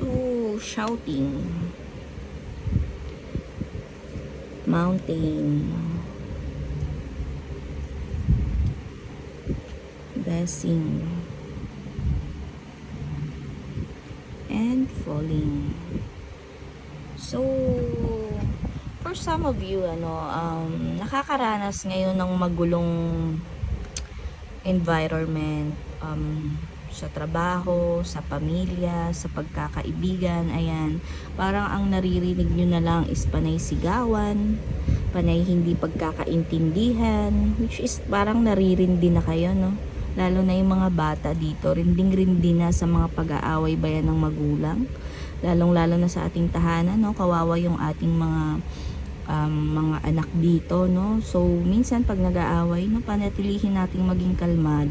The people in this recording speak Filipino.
So, shouting, mountain, blessing, and falling. So, for some of you, nakakaranas ngayon ng magulong environment, sa trabaho, sa pamilya, sa pagkakaibigan, ayan. Parang ang naririnig nyo na lang is panay sigawan, panay hindi pagkakaintindihan, which is parang naririndi na kayo, no? Lalo na yung mga bata dito, rinding-rindi na sa mga pag-aaway bayan ng magulang. Lalong-lalo na sa ating tahanan, no? Kawawa yung ating mga anak dito, no? So, minsan pag nag-aaway, no, panatilihin nating maging kalmado.